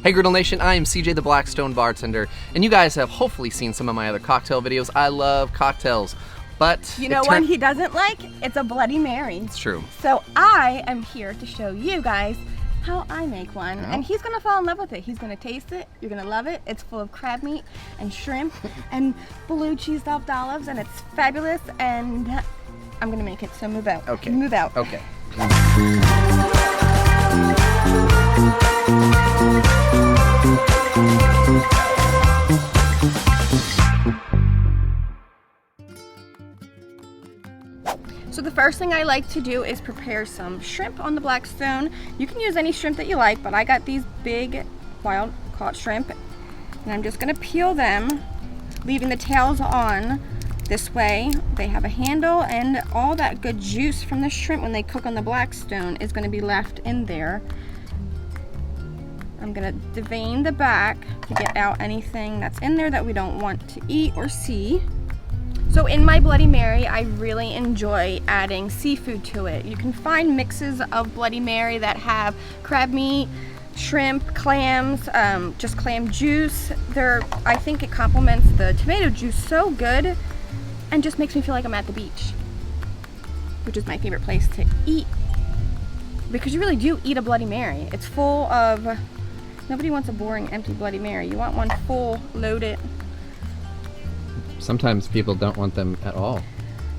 Hey Griddle Nation, I am CJ the Blackstone Bartender, and you guys have hopefully seen some of my other cocktail videos. I love cocktails, but... You know what he doesn't like? It's a Bloody Mary. It's true. So I am here to show you guys how I make one, and he's gonna fall in love with it. He's gonna taste it, you're gonna love it. It's full of crab meat and shrimp and blue cheese stuffed olives, and it's fabulous, and I'm gonna make it, so move out. Okay. Move out. Okay. So the first thing I like to do is prepare some shrimp on the Blackstone. You can use any shrimp that you like, but I got these big wild caught shrimp, and I'm just gonna peel them, leaving the tails on. This way they have a handle, and all that good juice from the shrimp when they cook on the Blackstone is gonna be left in there. I'm gonna devein the back to get out anything that's in there that we don't want to eat or see. So in my Bloody Mary, I really enjoy adding seafood to it. You can find mixes of Bloody Mary that have crab meat, shrimp, clams, just clam juice. I think it complements the tomato juice so good and just makes me feel like I'm at the beach, which is my favorite place to eat, because you really do eat a Bloody Mary. It's full of, nobody wants a boring, empty Bloody Mary. You want one full, loaded. Sometimes people don't want them at all.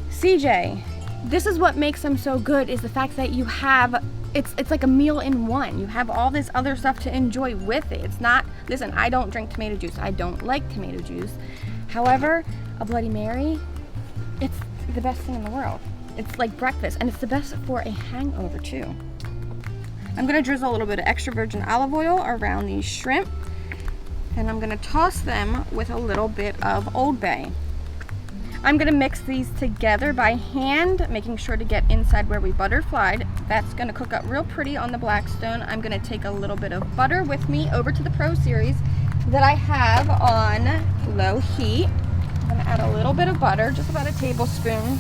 CJ, this is what makes them so good, is the fact that you have, it's like a meal in one. You have all this other stuff to enjoy with it. It's not, listen, I don't drink tomato juice. I don't like tomato juice. However, a Bloody Mary, it's the best thing in the world. It's like breakfast, and it's the best for a hangover too. I'm gonna drizzle a little bit of extra virgin olive oil around these shrimp, and I'm gonna toss them with a little bit of Old Bay. I'm gonna mix these together by hand, making sure to get inside where we butterflied. That's gonna cook up real pretty on the Blackstone. I'm gonna take a little bit of butter with me over to the Pro Series that I have on low heat. I'm gonna add a little bit of butter, just about a tablespoon,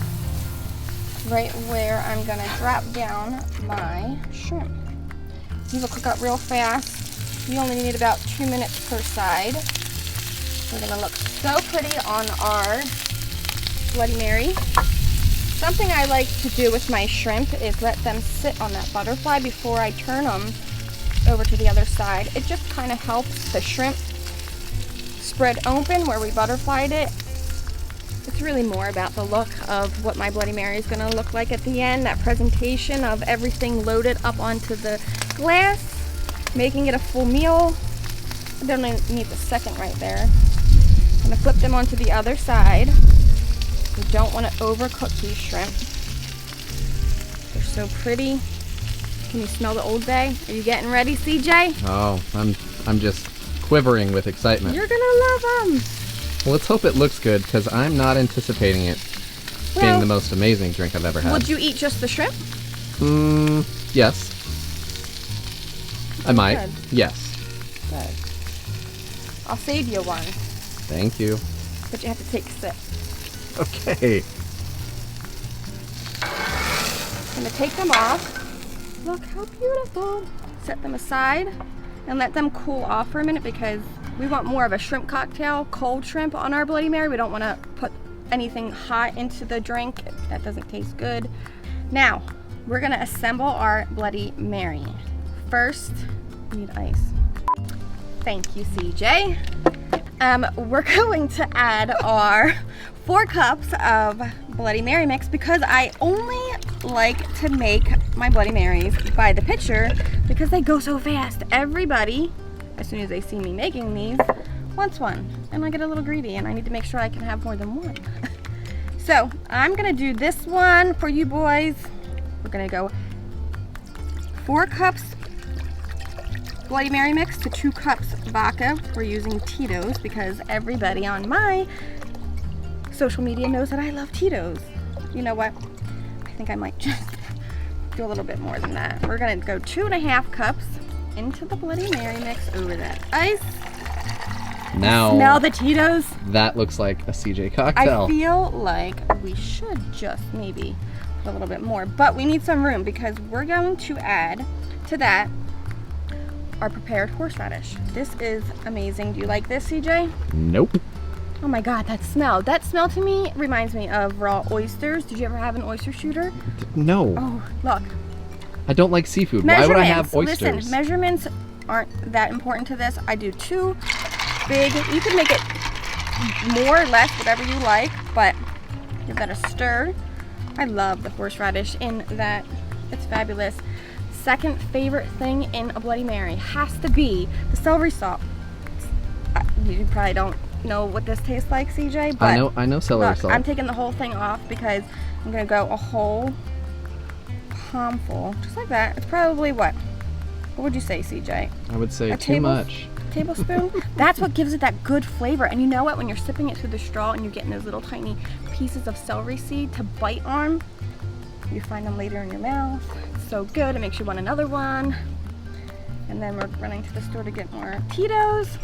right where I'm gonna drop down my shrimp. These will cook up real fast. You only need about 2 minutes per side. They're gonna look so pretty on our Bloody Mary. Something I like to do with my shrimp is let them sit on that butterfly before I turn them over to the other side. It just kind of helps the shrimp spread open where we butterflied it. It's really more about the look of what my Bloody Mary is gonna look like at the end, that presentation of everything loaded up onto the glass, making it a full meal. I don't need the second right there. I'm gonna flip them onto the other side. You don't want to overcook these shrimp. They're so pretty. Can you smell the Old Bay? Are you getting ready, CJ? Oh, I'm just quivering with excitement. You're gonna love them. Well, let's hope it looks good, because I'm not anticipating it being the most amazing drink I've ever had. Would you eat just the shrimp? Yes. I might. Good. Yes. Good. I'll save you one, Thank you. but you have to take a sip. Okay. I'm gonna take them off. Look how beautiful. Set them aside and let them cool off for a minute, because we want more of a shrimp cocktail, cold shrimp on our Bloody Mary. We don't want to put anything hot into the drink. That doesn't taste good. Now, we're gonna assemble our Bloody Mary. First, we need ice. Thank you, CJ. We're going to add our 4 cups of Bloody Mary mix, because I only like to make my Bloody Marys by the pitcher because they go so fast. Everybody, as soon as they see me making these, wants one, and I get a little greedy, and I need to make sure I can have more than one. So I'm gonna do this one for you boys. We're gonna go 4 cups Bloody Mary mix to 2 cups vodka. We're using Tito's because everybody on my social media knows that I love Tito's. You know what? I think I might just do a little bit more than that. We're gonna go 2.5 cups into the Bloody Mary mix over that ice. Now, smell the Tito's. That looks like a CJ cocktail. I feel like we should just maybe put a little bit more, but we need some room because we're going to add to that our prepared horseradish. This is amazing. Do you like this, CJ? Nope. Oh my God, that smell. That smell to me reminds me of raw oysters. Did you ever have an oyster shooter? No. Oh, look. I don't like seafood. Why would I have oysters? Listen, measurements aren't that important to this. I do 2 big. You can make it more or less, whatever you like, but give that a stir. I love the horseradish in that. It's fabulous. Second favorite thing in a Bloody Mary has to be the celery salt. You probably don't know what this tastes like, CJ, but I know celery salt. I'm taking the whole thing off because I'm gonna go a whole palmful, just like that. It's probably what would you say, CJ? I would say too much. Tablespoon. That's what gives it that good flavor. And you know what? When you're sipping it through the straw and you're getting those little tiny pieces of celery seed to bite on, you find them later in your mouth. It's so good. It makes you want another one. And then we're running to the store to get more Tito's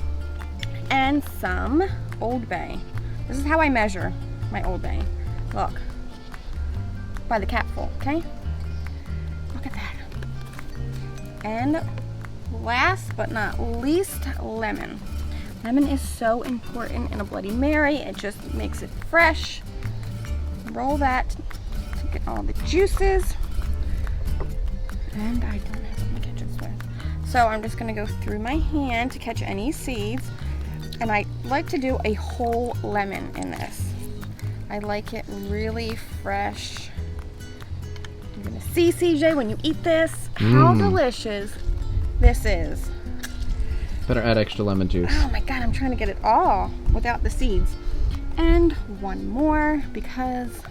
and some Old Bay. This is how I measure my Old Bay. Look, by the capful, okay? Look at that. And last but not least, lemon. Lemon is so important in a Bloody Mary. It just makes it fresh. Roll that to get all the juices. And I don't have something to catch it with. So I'm just gonna go through my hand to catch any seeds. And I like to do a whole lemon in this. I like it really fresh. You're gonna see, CJ, when you eat this, how delicious this is. Better add extra lemon juice. Oh my God, I'm trying to get it all without the seeds. And one more, because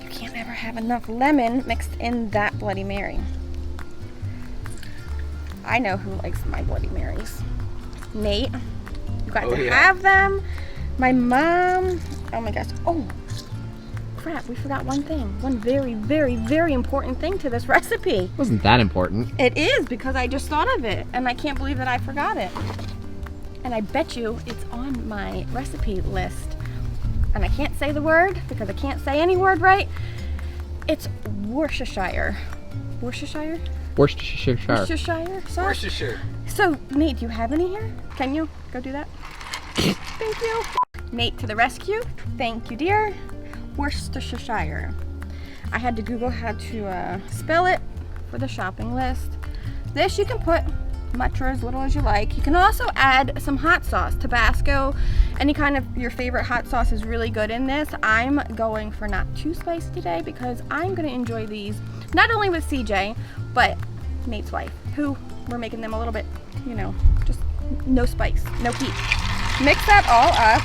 you can't ever have enough lemon mixed in that Bloody Mary. I know who likes my Bloody Marys. Nate, you got to have them. My mom, oh my gosh. Oh, crap, we forgot one thing. One very, very, very important thing to this recipe. Wasn't that important? It is, because I just thought of it, and I can't believe that I forgot it. And I bet you it's on my recipe list. And I can't say the word, because I can't say any word right. It's Worcestershire. Worcestershire? Worcestershire. Worcestershire sauce? Worcestershire. So, Nate, do you have any here? Can you go do that? Thank you. Nate to the rescue. Thank you, dear. Worcestershire. I had to Google how to spell it for the shopping list. This you can put much or as little as you like. You can also add some hot sauce, Tabasco, any kind of your favorite hot sauce is really good in this. I'm going for not too spicy today because I'm going to enjoy these not only with CJ, but Nate's wife, who we're making them a little bit, you know, just no spice, no heat. Mix that all up.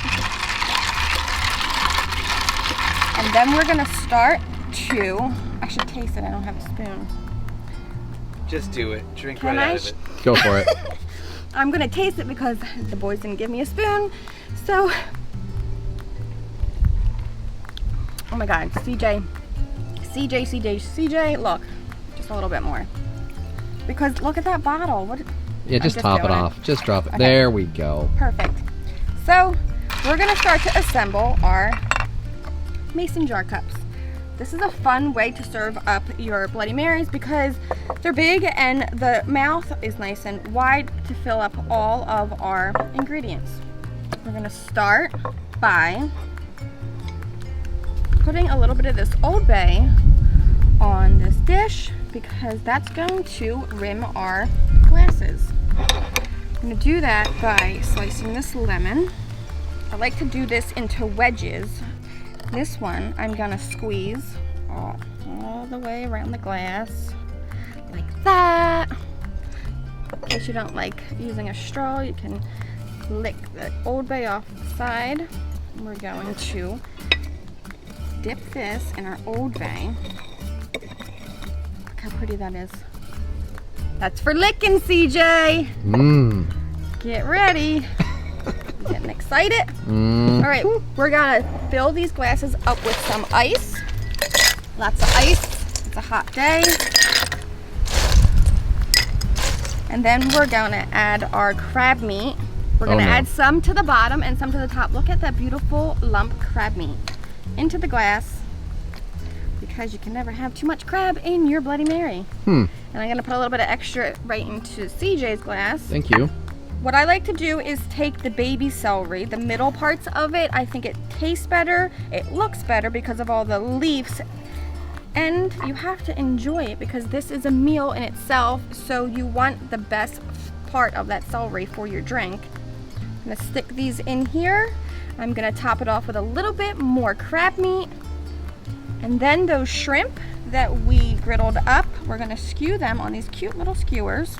And then we're gonna start to, I should taste it, I don't have a spoon. Just do it. Drink Can right I? out of it. Go for it. I'm gonna taste it because the boys didn't give me a spoon. So, oh my God, CJ, look, just a little bit more. Because look at that bottle. What? Yeah, just top it off. Just drop it. Okay. There we go. Perfect. So, we're gonna start to assemble our mason jar cups. This is a fun way to serve up your Bloody Marys because they're big and the mouth is nice and wide to fill up all of our ingredients. We're gonna start by putting a little bit of this Old Bay on this dish because that's going to rim our glasses. I'm gonna do that by slicing this lemon. I like to do this into wedges. This one I'm gonna squeeze all the way around the glass like that. In case you don't like using a straw, you can lick the Old Bay off the side. We're going to dip this in our Old Bay. Look how pretty that is. That's for licking, CJ. Mmm. Get ready. Getting excited. All right, we're gonna fill these glasses up with some ice. Lots of ice. It's a hot day. And then we're gonna add our crab meat. We're gonna add some to the bottom and some to the top. Look at that beautiful lump crab meat into the glass. because you can never have too much crab in your Bloody Mary. And I'm gonna put a little bit of extra right into CJ's glass. Thank you. What I like to do is take the baby celery, the middle parts of it. I think it tastes better, it looks better because of all the leaves, and you have to enjoy it because this is a meal in itself, so you want the best part of that celery for your drink. I'm gonna stick these in here. I'm gonna top it off with a little bit more crab meat, and then those shrimp that we griddled up, we're gonna skew them on these cute little skewers.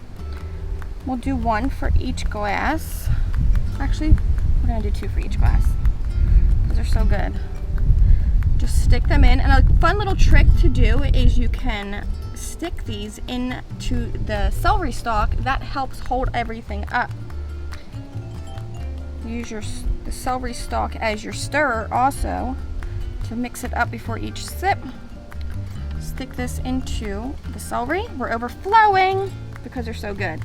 We'll do one for each glass. Actually, we're gonna do two for each glass. Those are so good. Just stick them in, and a fun little trick to do is you can stick these into the celery stalk. That helps hold everything up. Use the celery stalk as your stirrer also to mix it up before each sip. Stick this into the celery. We're overflowing because they're so good.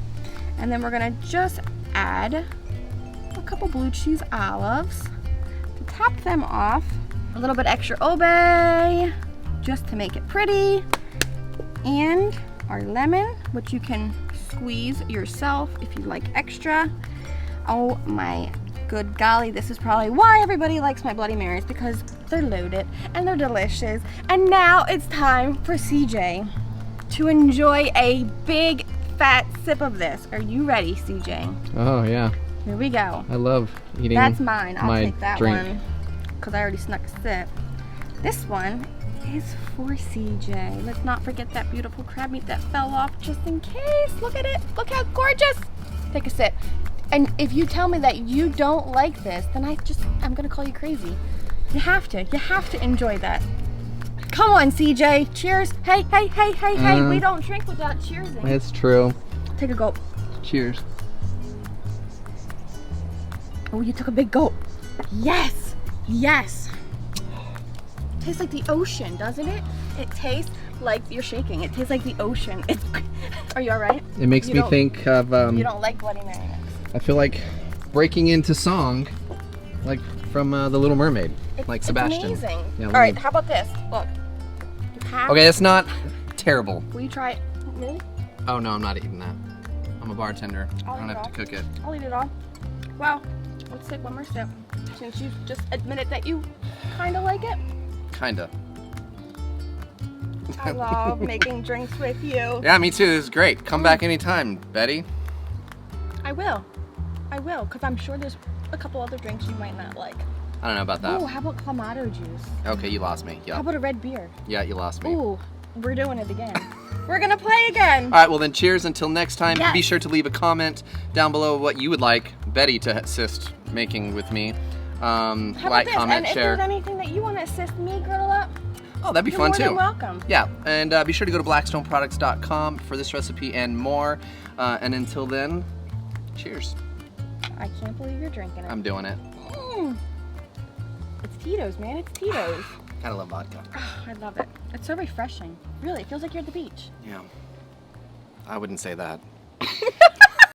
And then we're gonna just add a couple blue cheese olives to top them off. A little bit extra obey, just to make it pretty. And our lemon, which you can squeeze yourself if you like extra. Oh my good golly, this is probably why everybody likes my Bloody Marys, because they're loaded and they're delicious. And now it's time for CJ to enjoy a big fat sip of this. Are you ready, CJ? Oh yeah. Here we go. I love eating. That's mine. I'll my take that drink. one because I already snuck a sip. This one is for CJ. Let's not forget that beautiful crab meat that fell off just in case. Look at it. Look how gorgeous. Take a sip. And if you tell me that you don't like this, then I'm gonna call you crazy. You have to enjoy that. Come on, CJ. Cheers. Hey. We don't drink without cheersing. It's true. Take a gulp. Cheers. Oh, you took a big gulp. Yes. Tastes like the ocean, doesn't it? It tastes like you're shaking. It tastes like the ocean. Are you all right? It makes me think of. You don't like Bloody Mary mix. I feel like breaking into song, like from The Little Mermaid, like Sebastian. It's amazing. Yeah, all right, how about this? Look. Okay, it's not terrible. Will you try it? Really? Oh no, I'm not eating that. I'm a bartender. I don't have to cook it. I'll eat it all. Well, let's take one more sip. Since you just admitted that you kind of like it. Kinda. I love making drinks with you. Yeah, me too. This is great. Come back anytime, Betty. I will, because I'm sure there's a couple other drinks you might not like. I don't know about that. Ooh, how about Clamato juice? Okay, you lost me. Yeah. How about a red beer? Yeah, you lost me. Ooh, we're doing it again. We're gonna play again. All right, well then cheers until next time. Yes. Be sure to leave a comment down below what you would like Betty to assist making with me. How Like, about this? comment, And if share. there's anything that you want to assist me griddle up, Oh, that'd be you're fun more too. than welcome. Yeah, and be sure to go to blackstoneproducts.com for this recipe and more. And until then, cheers. I can't believe you're drinking it. I'm doing it. It's Tito's, man. It's Tito's. Kinda love vodka. Oh, I love it. It's so refreshing. Really, it feels like you're at the beach. Yeah. I wouldn't say that.